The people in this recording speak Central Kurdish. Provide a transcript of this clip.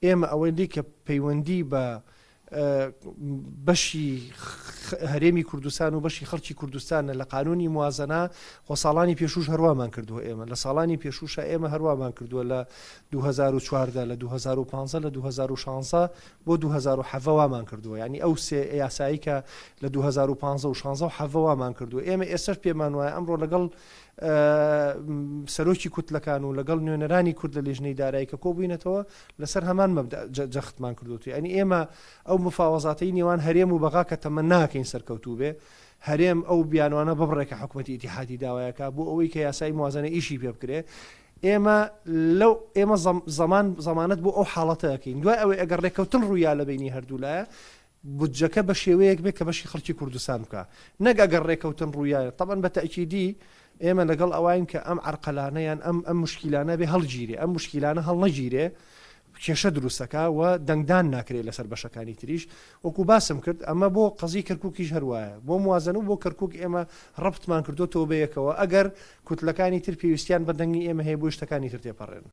ئێمە ئەوەی کە پەیوەندی بە بەشی هەرێمی کوردستان و بەشی خەڵکی کوردستانە لە قانونی موازنە خۆ ساڵانی پێشوش هەروەمان کردووە. ئێمە لە ساڵانی پێشوشە ئێمە هەروەمان کردووە لە 2014 لە 2015 لە 2016 بۆ 2017 کردووە. یعنی ئەو سێ یاسایی کە لە 2015 و 16 و 17 کردووە. ئێمە ئێستش پێمان وایە ئەمڕۆ لەگەڵ سەرۆکی کوتلەکان و لەگەڵ نوێنەرانی کورد لە لێژنەی دارایی کە کۆبووینەتەوە لەسەر هەمان مەبدە جەختمان کردووە. یعنی ئێمە ئەو مفاوەزاتەی نێوان هەرێم و بەغا کە تەمە ناکەین سەرکەوتوو بێ، هەرێم ئەو بیانوانە ببڕێکە حکوومەتی ئیتیحادی داوایەکە بۆ ئەوەی کە یاسای موازنە ئیشی پێ بکرێ. ئێمە زەمانەت بۆ ئەو حاڵەتەکەین. دوای ئەوەی ئەگەر ڕێککەوتن ڕوویا لە بینی هەردوولایە بودجەکە بە شێوەیەک بێت کە بەشی خەڵکی کوردستان بکە، نەک ئەگەر ڕێککەوتن ڕوویایە. طبعاً بە تەئکیدی ئێمە لەگەڵ ئەوین کە ئەم عەرقەلانەیان ئەم مشکیلانە بێ هەڵگیرێ، ئەم مشکیلانە هەڵ نەگیرێ، کێشە دروستەکە و دەنگدان ناکرێت لەسەر بەشەکانی تریش. وەکو باسم کرد ئەمە بۆ قەزی کەرکووکیش هەروایە، بۆ موازنە و بۆ کەرکووک ئێمە ڕەبتمان کردوتەوە بەیەکەوە ئەگەر کوتلەکانی تر پێویستیان بە دەنگی ئێمە هەیە بۆ شتەکانی تر تێپەڕێن.